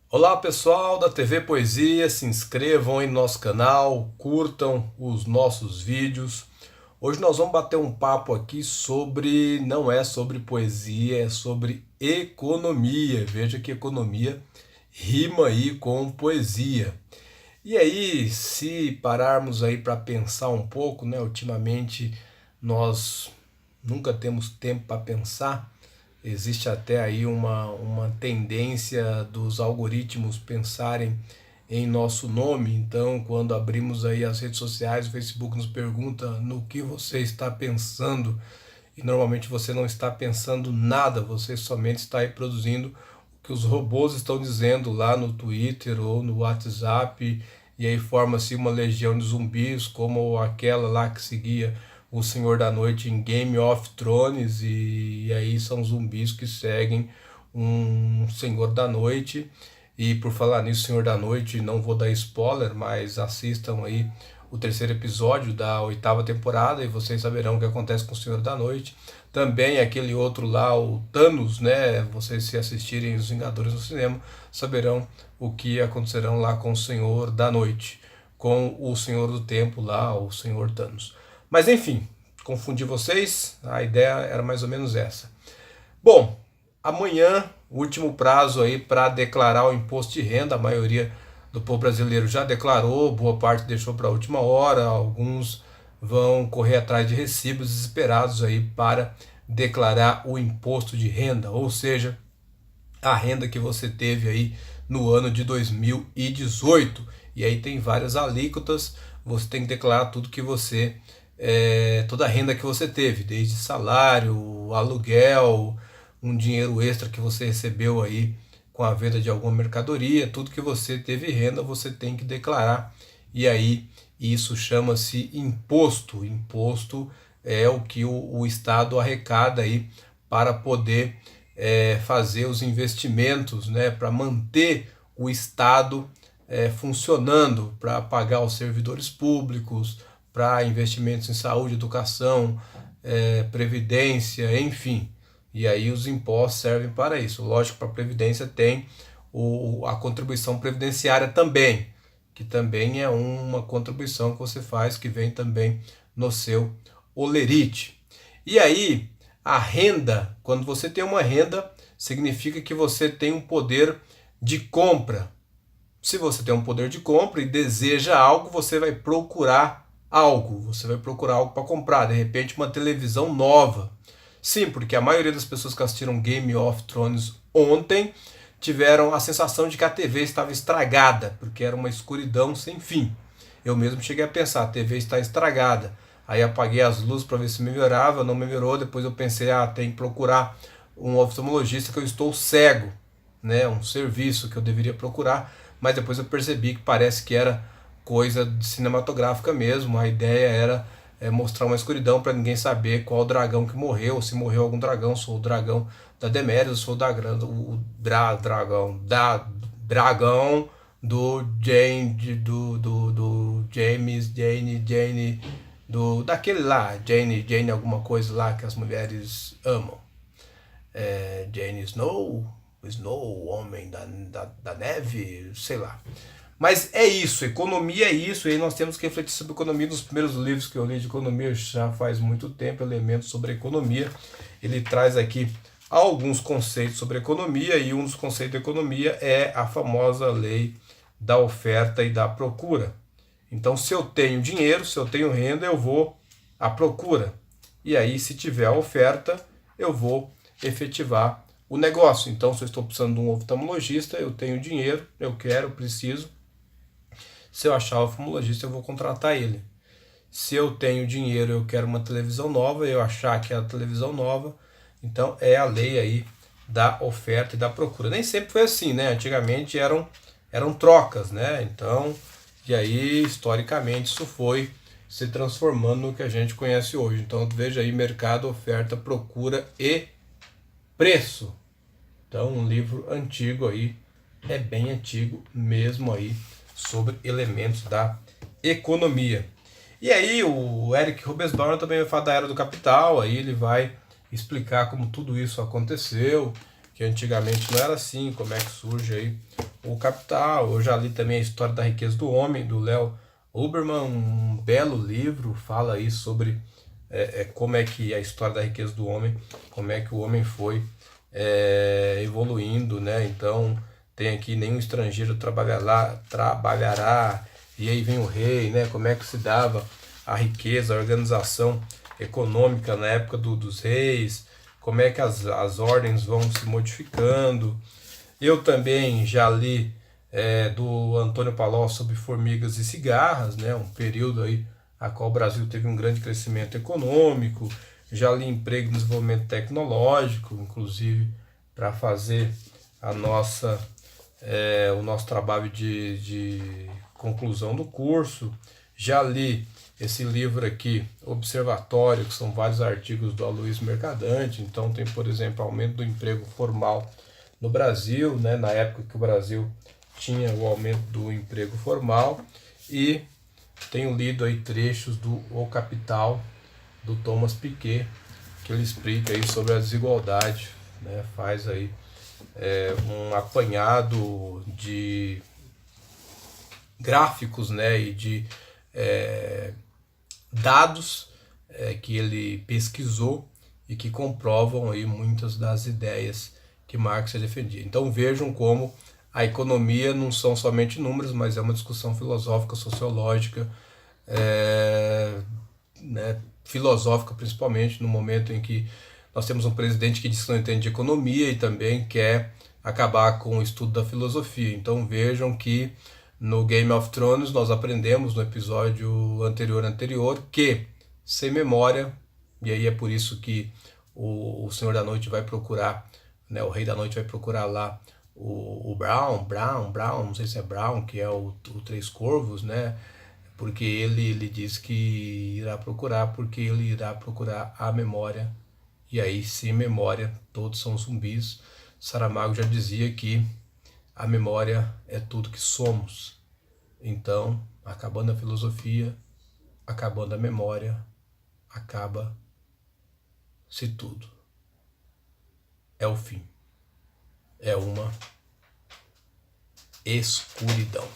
Olá pessoal da TV Poesia, se inscrevam aí no nosso canal, curtam os nossos vídeos. Hoje nós vamos bater um papo aqui sobre, não é sobre poesia, é sobre economia. Veja que economia rima aí com poesia. E aí, se pararmos aí para pensar um pouco, né, ultimamente nós nunca temos tempo para pensar. Existe até aí uma tendência dos algoritmos pensarem em nosso nome. Então, quando abrimos aí as redes sociais, o Facebook nos pergunta no que você está pensando. E normalmente você não está pensando nada, você somente está aí produzindo o que os robôs estão dizendo lá no Twitter ou no WhatsApp. E aí forma-se uma legião de zumbis, como aquela lá que seguia o Senhor da Noite em Game of Thrones, e aí são zumbis que seguem um Senhor da Noite. E por falar nisso, Senhor da Noite, não vou dar spoiler, mas assistam aí o terceiro episódio da oitava temporada e vocês saberão o que acontece com o Senhor da Noite. Também aquele outro lá, o Thanos, né? Vocês, se assistirem Os Vingadores no cinema, saberão o que acontecerão lá com o Senhor da Noite, com o Senhor do Tempo lá, o Senhor Thanos. Mas enfim, confundi vocês, a ideia era mais ou menos essa. Bom, amanhã, último prazo aí para declarar o imposto de renda. A maioria do povo brasileiro já declarou, boa parte deixou para a última hora, alguns vão correr atrás de recibos desesperados aí para declarar o imposto de renda, ou seja, a renda que você teve aí no ano de 2018. E aí tem várias alíquotas, você tem que declarar tudo que você, toda a renda que você teve, desde salário, aluguel, um dinheiro extra que você recebeu aí com a venda de alguma mercadoria, tudo que você teve renda você tem que declarar. E aí isso chama-se imposto. Imposto é o que o Estado arrecada aí para poder fazer os investimentos, né, para manter o Estado funcionando, para pagar os servidores públicos, para investimentos em saúde, educação, previdência, enfim. E aí os impostos servem para isso. Lógico, para a previdência tem a contribuição previdenciária também, que também é uma contribuição que você faz, que vem também no seu olerite. E aí, a renda, quando você tem uma renda, significa que você tem um poder de compra. Se você tem um poder de compra e deseja algo, você vai procurar algo. Você vai procurar algo para comprar. De repente, uma televisão nova. Sim, porque a maioria das pessoas que assistiram Game of Thrones ontem tiveram a sensação de que a TV estava estragada, porque era uma escuridão sem fim. Eu mesmo cheguei a pensar, a TV está estragada. Aí apaguei as luzes para ver se melhorava, não melhorou. Depois eu pensei, tem que procurar um oftalmologista, que eu estou cego, né? Um serviço que eu deveria procurar. Mas depois eu percebi que parece que era coisa cinematográfica mesmo. A ideia era mostrar uma escuridão para ninguém saber qual dragão que morreu, se morreu algum dragão, sou o dragão da Daenerys, sou dragão do Jane, daquele lá, Jane alguma coisa lá que as mulheres amam. Jane Snow, homem da neve, sei lá. Mas é isso, economia é isso, e aí nós temos que refletir sobre economia. Nos primeiros livros que eu li de economia já faz muito tempo, elementos sobre economia. Ele traz aqui alguns conceitos sobre economia, e um dos conceitos da economia é a famosa lei da oferta e da procura. Então, se eu tenho dinheiro, se eu tenho renda, eu vou à procura. E aí, se tiver a oferta, eu vou efetivar o negócio. Então, se eu estou precisando de um oftalmologista, eu tenho dinheiro, eu quero, preciso. Se eu achar o oftalmologista, eu vou contratar ele. Se eu tenho dinheiro, eu quero uma televisão nova, eu achar que é a televisão nova, então é a lei aí da oferta e da procura. Nem sempre foi assim, né? Antigamente eram trocas, né? Então, e aí, historicamente, isso foi se transformando no que a gente conhece hoje. Então, veja aí, mercado, oferta, procura e preço. Então, um livro antigo aí, é bem antigo mesmo aí, sobre elementos da economia. E aí o Eric Hobsbawm também vai falar da Era do Capital, aí ele vai explicar como tudo isso aconteceu, que antigamente não era assim, como é que surge aí O Capital. Eu já li também A História da Riqueza do Homem, do Léo Huberman, um belo livro, fala aí sobre como é que a história da riqueza do homem, como é que o homem foi evoluindo, né? Então tem aqui nenhum estrangeiro trabalhará, e aí vem o rei, né? Como é que se dava a riqueza, a organização econômica na época dos reis, como é que as ordens vão se modificando. Eu também já li do Antônio Palocci sobre formigas e cigarras, né? Um período aí a qual o Brasil teve um grande crescimento econômico. Já li Emprego e Desenvolvimento Tecnológico, inclusive para fazer o nosso trabalho de conclusão do curso. Já li esse livro aqui, Observatório, que são vários artigos do Aloysio Mercadante. Então tem, por exemplo, aumento do emprego formal no Brasil, né, na época que o Brasil tinha o aumento do emprego formal. E tenho lido aí trechos do O Capital, do Thomas Piketty, que ele explica aí sobre a desigualdade, né, faz aí um apanhado de gráficos, né, e de dados que ele pesquisou e que comprovam aí muitas das ideias que Marx defendia. Então vejam como a economia não são somente números, mas é uma discussão filosófica, sociológica, né, filosófica principalmente, no momento em que nós temos um presidente que diz que não entende de economia e também quer acabar com o estudo da filosofia. Então vejam que no Game of Thrones nós aprendemos no episódio anterior que sem memória, e aí é por isso que o Senhor da Noite vai procurar, né, o Rei da Noite vai procurar lá o Brown, não sei se é Brown, que é o Três Corvos, né? Porque ele diz que irá procurar, porque ele irá procurar a memória. E aí, sem memória, todos são zumbis. Saramago já dizia que a memória é tudo que somos. Então, acabando a filosofia, acabando a memória, acaba-se tudo. É o fim. É uma escuridão.